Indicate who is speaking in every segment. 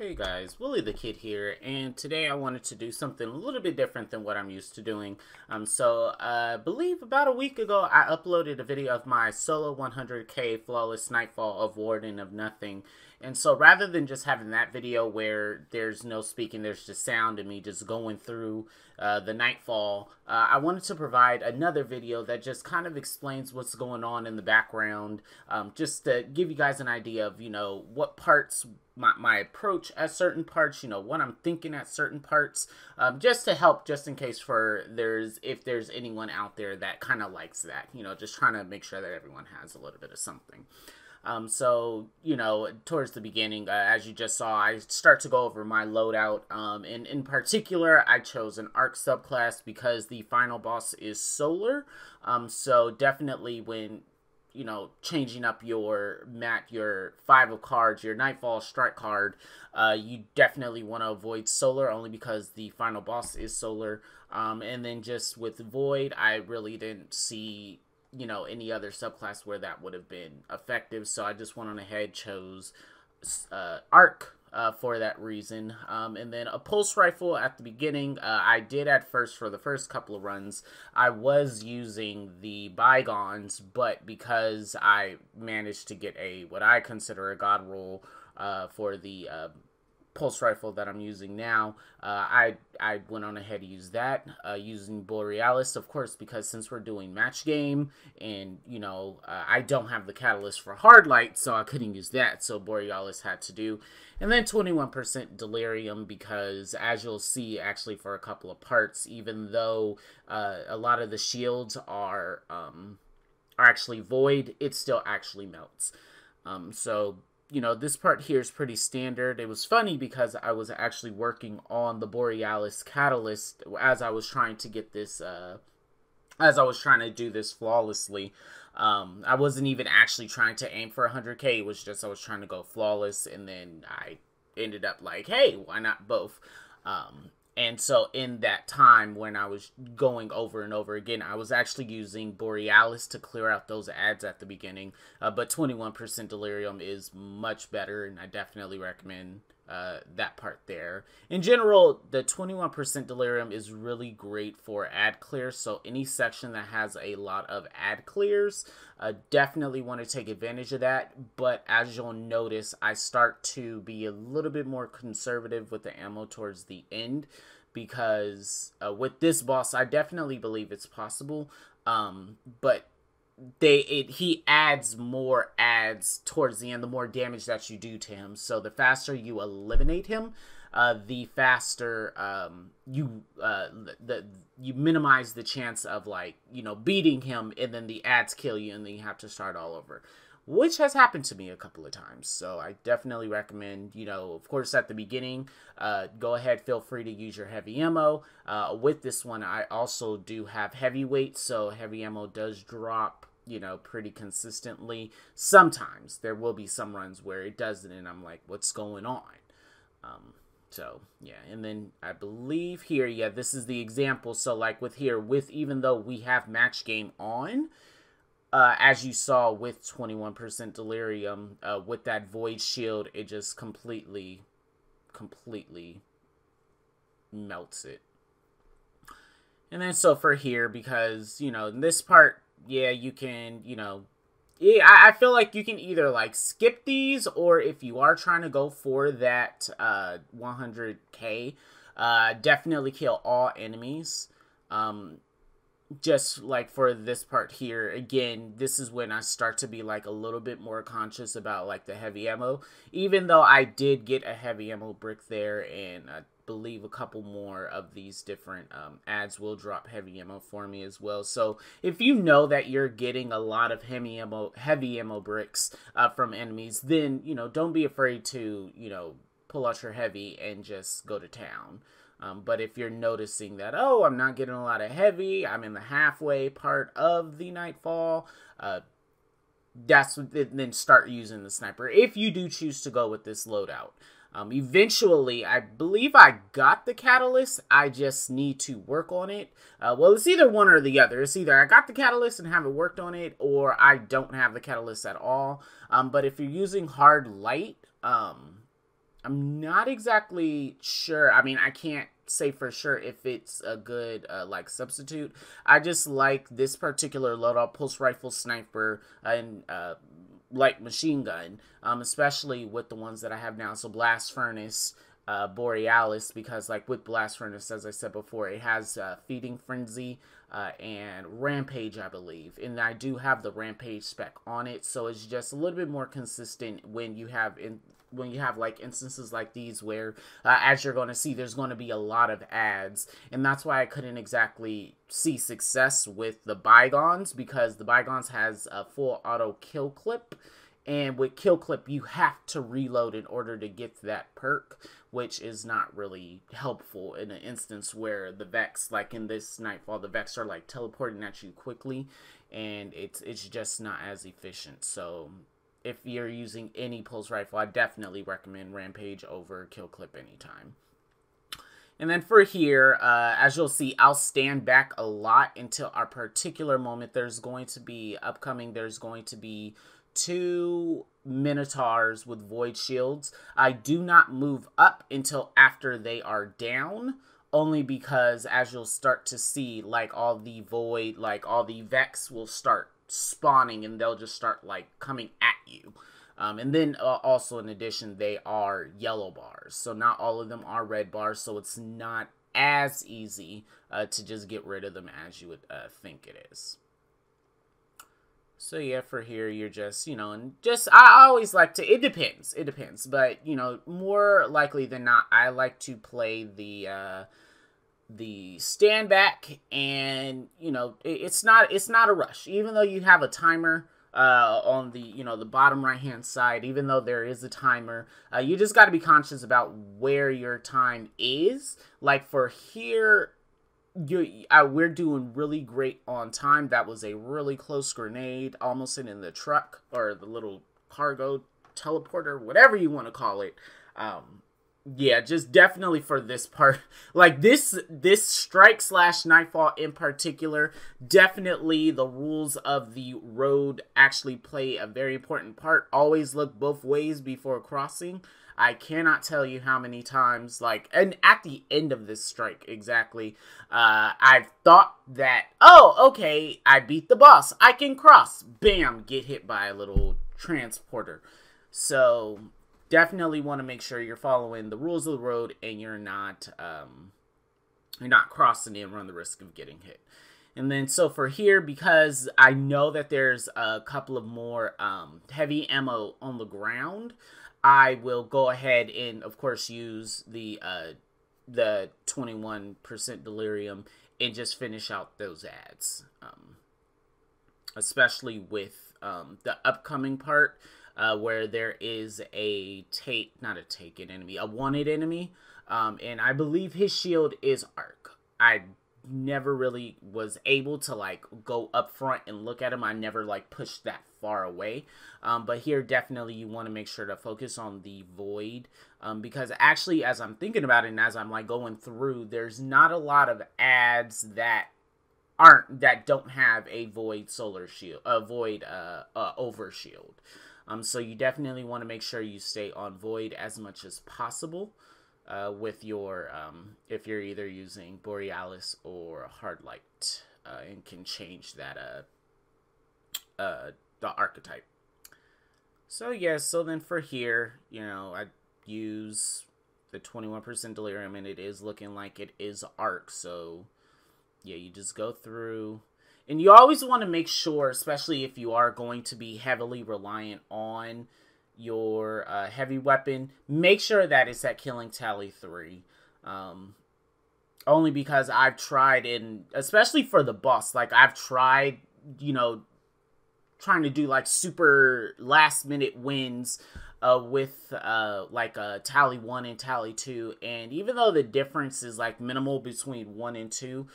Speaker 1: Hey guys, Willie the Kid here, and today I wanted to do something a little bit different than what I'm used to doing. I believe about a week ago I uploaded a video of my solo 100k flawless Nightfall of Warden of Nothing. And so rather than just having that video where there's no speaking, there's just sound and me just going through the Nightfall, I wanted to provide another video that just kind of explains what's going on in the background, just to give you guys an idea of, what parts, my approach at certain parts, what I'm thinking at certain parts, just to help, just in case if there's anyone out there that kind of likes that, just trying to make sure that everyone has a little bit of something. Towards the beginning, as you just saw, I start to go over my loadout, and in particular, I chose an arc subclass because the final boss is solar, so definitely when, changing up your 5 of cards, your Nightfall strike card, you definitely want to avoid solar only because the final boss is solar, and then just with void, I really didn't see any other subclass where that would have been effective, so I just went on ahead, chose arc for that reason, and then a pulse rifle at the beginning. I did at first, for the first couple of runs, I was using the bygones, but because I managed to get what I consider a god roll for the pulse rifle that I'm using now, I went on ahead to use that, using Borealis, of course, because since we're doing match game, and, I don't have the catalyst for hard light, so I couldn't use that, so Borealis had to do. And then 21% Delirium, because as you'll see, actually, for a couple of parts, even though a lot of the shields are actually void, it still actually melts. This part here is pretty standard. It was funny because I was actually working on the Borealis catalyst as I was trying to get this, as I was trying to do this flawlessly. I wasn't even actually trying to aim for 100k. It was just I was trying to go flawless, and then I ended up like, hey, why not both? And so in that time when I was going over and over again, I was actually using Borealis to clear out those ads at the beginning. But 21% Delirium is much better, and I definitely recommend that part there. In general, the 21% Delirium is really great for ad clears. So any section that has a lot of ad clears, definitely want to take advantage of that. But as you'll notice, I start to be a little bit more conservative with the ammo towards the end, because with this boss, I definitely believe it's possible, but he adds more ads towards the end, the more damage that you do to him. So the faster you eliminate him, the faster you minimize the chance of, like, beating him, and then the ads kill you, and then you have to start all over, which has happened to me a couple of times. So I definitely recommend, of course, at the beginning, go ahead, feel free to use your heavy ammo. With this one, I also do have heavyweight, so heavy ammo does drop, pretty consistently. Sometimes there will be some runs where it doesn't, and I'm like, what's going on? Yeah, and then I believe here, yeah, this is the example. So like even though we have match game on, as you saw with 21% Delirium, with that void shield, it just completely melts it. And then so for here, because, in this part, yeah, you can, yeah, I feel like you can either, like, skip these, or if you are trying to go for that 100k, definitely kill all enemies. Just like for this part here, again, this is when I start to be like a little bit more conscious about like the heavy ammo, even though I did get a heavy ammo brick there, and I believe a couple more of these different ads will drop heavy ammo for me as well. So if you know that you're getting a lot of heavy ammo bricks from enemies, then don't be afraid to pull out your heavy and just go to town. But if you're noticing that, oh, I'm not getting a lot of heavy, I'm in the halfway part of the Nightfall, then start using the sniper, if you do choose to go with this loadout. Eventually, I believe I got the catalyst, I just need to work on it. Well, it's either one or the other. It's either I got the catalyst and haven't worked on it, or I don't have the catalyst at all. But if you're using hard light, I'm not exactly sure. I mean, I can't say for sure if it's a good like substitute. I just like this particular loadout, pulse rifle, sniper, and light machine gun, especially with the ones that I have now. So blast furnace, Borealis, because like with blast furnace, as I said before, it has feeding frenzy and rampage, I believe, and I do have the rampage spec on it, so it's just a little bit more consistent when you have like instances like these where, as you're going to see, there's going to be a lot of ads, and that's why I couldn't exactly see success with the Bygones, because the Bygones has a full auto kill clip, and with kill clip you have to reload in order to get that perk, which is not really helpful in an instance where the Vex, like in this Nightfall, the Vex are like teleporting at you quickly, and it's just not as efficient. So if you're using any pulse rifle, I definitely recommend Rampage over Kill Clip anytime. And then for here, as you'll see, I'll stand back a lot until our particular moment. There's going to be 2 Minotaurs with void shields. I do not move up until after they are down, only because as you'll start to see, like all the Vex will start spawning, and they'll just start like coming at you. And then also in addition, they are yellow bars, so not all of them are red bars, so it's not as easy to just get rid of them as you would think it is. So yeah, for here, you're just, and just, I always like to, it depends, but, more likely than not, I like to play the stand back, and, it's not a rush, even though you have a timer, on the, the bottom right-hand side, even though there is a timer, you just got to be conscious about where your time is. Like for here, we're doing really great on time. That was a really close grenade, almost in the truck, or the little cargo teleporter, whatever you want to call it. Yeah, just definitely for this part, like this strike / Nightfall in particular, definitely the rules of the road actually play a very important part. Always look both ways before crossing. I cannot tell you how many times, and at the end of this strike, exactly, I've thought that, oh, okay, I beat the boss, I can cross, bam, get hit by a little transporter. So definitely want to make sure you're following the rules of the road, and you're not crossing and run the risk of getting hit. And then, so for here, because I know that there's a couple of more heavy ammo on the ground, I will go ahead and, of course, use the 21% Delirium and just finish out those ads. Especially with the upcoming part where there is a wanted enemy. And I believe his shield is arc. I never really was able to go up front and look at him. I never pushed that far away, but here definitely you want to make sure to focus on the void, because actually, as I'm thinking about it and as I'm going through, there's not a lot of ads that don't have a void solar shield, a void over shield. So you definitely want to make sure you stay on void as much as possible with your, if you're either using Borealis or Hard Light, and can change that, the archetype. So yeah, so then for here, I use the 21% Delirium, and it is looking like it is arc, so yeah, you just go through. And you always want to make sure, especially if you are going to be heavily reliant on your heavy weapon, make sure that it's at killing tally 3. Only because I've tried, especially for the boss, I've tried, trying to do super last minute wins with tally 1 and tally 2, and even though the difference is minimal between 1 and 2,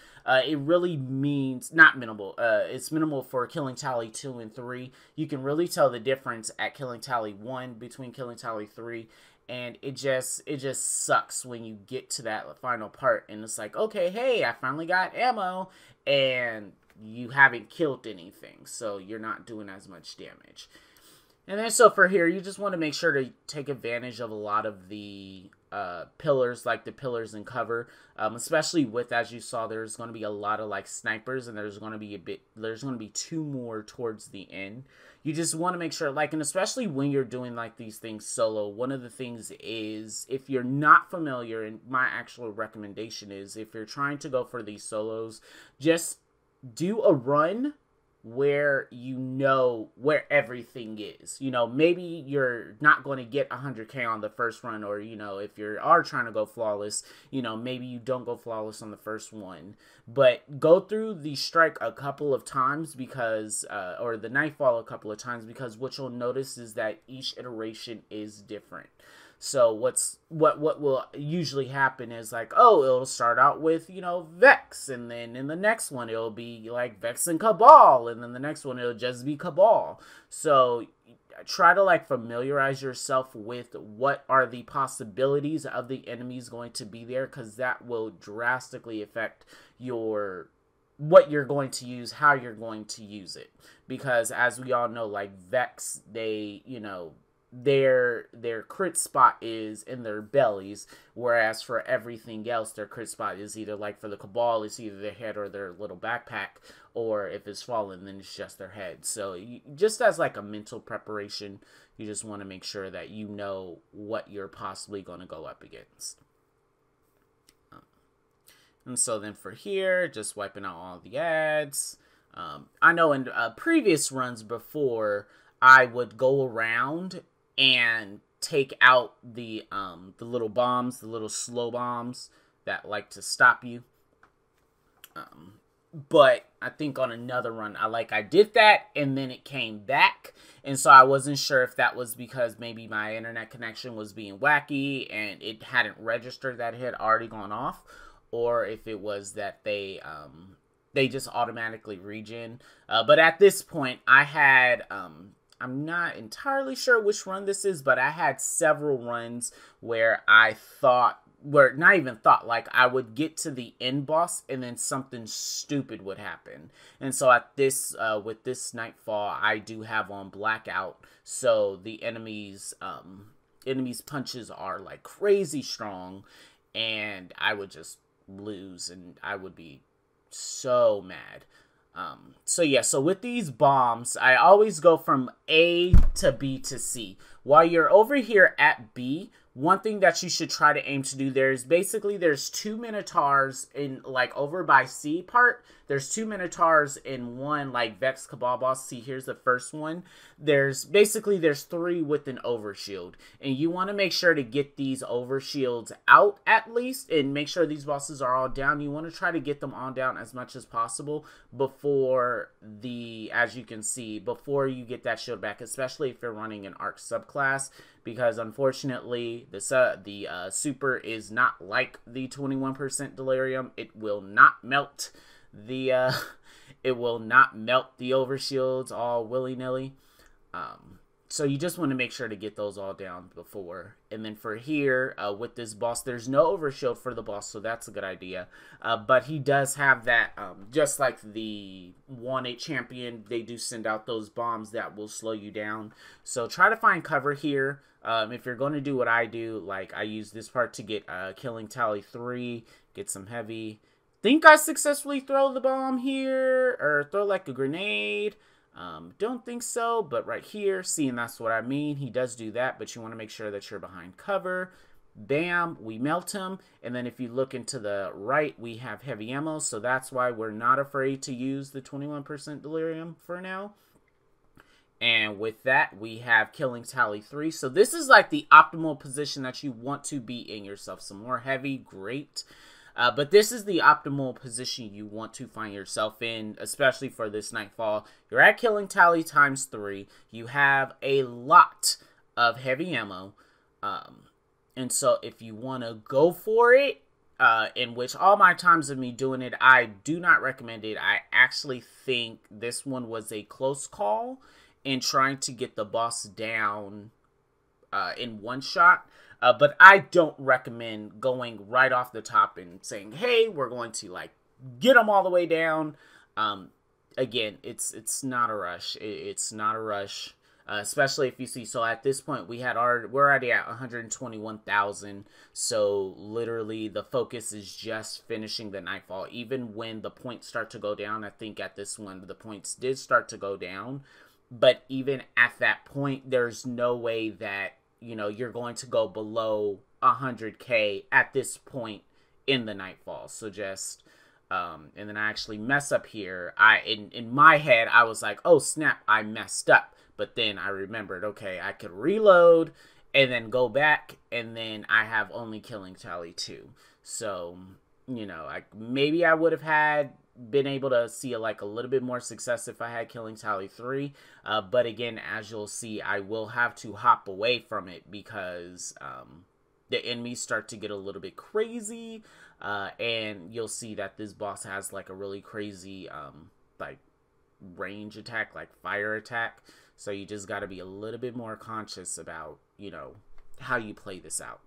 Speaker 1: it really means not minimal. It's minimal for killing tally 2 and 3. You can really tell the difference at killing tally 1 between killing tally 3, and it just sucks when you get to that final part and it's okay, hey, I finally got ammo, and you haven't killed anything, so you're not doing as much damage. And then so for here, you just want to make sure to take advantage of a lot of the pillars, like the pillars and cover, especially with, as you saw, there's going to be a lot of like snipers, and there's going to be two more towards the end. You just want to make sure, like, and especially when you're doing like these things solo, one of the things is, if you're not familiar, and my actual recommendation is, if you're trying to go for these solos, just do a run where you know where everything is. You know, maybe you're not going to get 100k on the first run, or, you know, if you are trying to go flawless, you know, maybe you don't go flawless on the first one, but go through the strike a couple of times, because or the Nightfall a couple of times, because what you'll notice is that each iteration is different. So what will usually happen is, like, oh, it'll start out with, you know, Vex, and then in the next one it'll be like Vex and Cabal, and then the next one it'll just be Cabal. So try to like familiarize yourself with what are the possibilities of the enemies going to be there, because that will drastically affect what you're going to use, how you're going to use it. Because as we all know, like Vex, they, you know, their crit spot is in their bellies, whereas for everything else, their crit spot is either, like for the Cabal, it's either their head or their little backpack, or if it's fallen, then it's just their head. So just as like a mental preparation, you just want to make sure that you know what you're possibly going to go up against. And so then for here, just wiping out all the ads. I know in previous runs before, I would go around and take out the little bombs, the little slow bombs that like to stop you. But I think on another run, I did that, and then it came back, and so I wasn't sure if that was because maybe my internet connection was being wacky and it hadn't registered that it had already gone off, or if it was that they just automatically regen. But at this point, I had I'm not entirely sure which run this is, but I had several runs where like I would get to the end boss and then something stupid would happen. And so at this, with this Nightfall, I do have on Blackout, so the enemies punches are like crazy strong, and I would just lose, and I would be so mad. So yeah, so with these bombs, I always go from A to B to C. While you're over here at B, one thing that you should try to aim to do, there's two Minotaurs in, like, over by C part. There's two Minotaurs in one, like, Vex Cabal boss. See, here's the first one. There's three with an overshield. And you want to make sure to get these overshields out at least, and make sure these bosses are all down. You want to try to get them all down as much as possible before as you can see, before you get that shield back, especially if you're running an Arc subclass, because unfortunately the super is not like the 21% Delirium. It will not melt the overshields all willy-nilly. So you just want to make sure to get those all down before. And then for here, with this boss, there's no overshield for the boss, so that's a good idea. But he does have that, just like the 1-8 champion, they do send out those bombs that will slow you down. So try to find cover here. If you're going to do what I do, like I use this part to get killing tally 3, get some heavy. Think I successfully throw the bomb here, or throw like a grenade. Don't think so, but right here, see, and that's what I mean. He does do that, but you want to make sure that you're behind cover. Bam, we melt him. And then if you look into the right, we have heavy ammo, so that's why we're not afraid to use the 21% Delirium for now. And with that, we have killing tally 3. So this is like the optimal position that you want to be in yourself. Some more heavy, great. But this is the optimal position you want to find yourself in, especially for this Nightfall. You're at killing tally times 3. You have a lot of heavy ammo. And so if you want to go for it, in which all my times of me doing it, I do not recommend it. I actually think this one was a close call in trying to get the boss down in one shot. But I don't recommend going right off the top and saying, hey, we're going to like get them all the way down. Again, it's not a rush. It's not a rush. especially if you see. So at this point, we're already at 121,000. So literally, the focus is just finishing the Nightfall. Even when the points start to go down, I think at this one the points did start to go down. But even at that point, there's no way that you're going to go below 100K at this point in the Nightfall. So just and then I actually mess up here. In my head I was like, oh snap, I messed up. But then I remembered, okay, I could reload and then go back, and then I have only killing tally 2. So maybe I would have been able to see a little bit more success if I had killing tally 3. But again, as you'll see, I will have to hop away from it because the enemies start to get a little bit crazy. And you'll see that this boss has a really crazy range attack, fire attack. So you just got to be a little bit more conscious about how you play this out.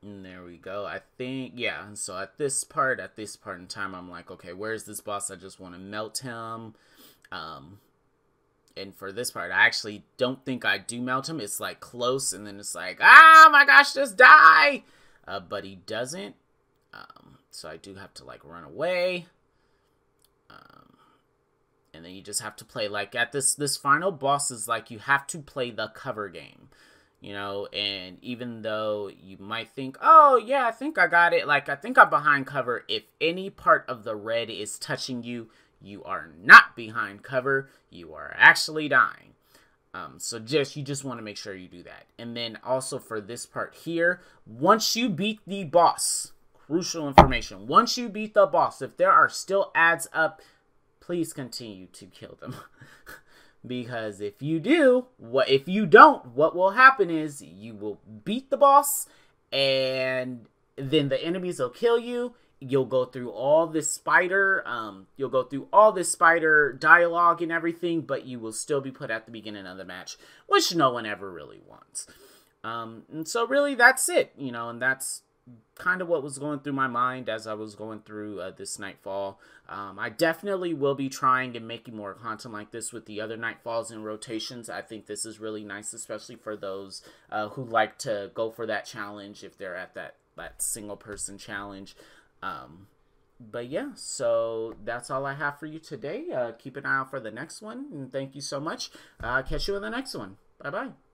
Speaker 1: And there we go. I think, yeah. So at this part in time, I'm like, okay, where's this boss? I just want to melt him. And for this part, I actually don't think I do melt him. It's close, and then it's oh my gosh, just die. But he doesn't. So I do have to run away. And then you just have to play at this final boss is you have to play the cover game. And even though you might think, oh yeah, I think I got it, I think I'm behind cover, if any part of the red is touching you, you are not behind cover, you are actually dying. So you just want to make sure you do that. And then also for this part here, once you beat the boss, crucial information, once you beat the boss, if there are still ads up, please continue to kill them. Because if you don't, what will happen is you will beat the boss, and then the enemies will kill you. You'll go through all this spider, dialogue and everything, but you will still be put at the beginning of the match, which no one ever really wants. And so really that's it, and that's kind of what was going through my mind as I was going through this Nightfall. I definitely will be trying and making more content like this with the other Nightfalls and rotations. I think this is really nice, especially for those who like to go for that challenge if they're at that single person challenge. But yeah, so that's all I have for you today. Keep an eye out for the next one, and thank you so much. Catch you in the next one. Bye bye.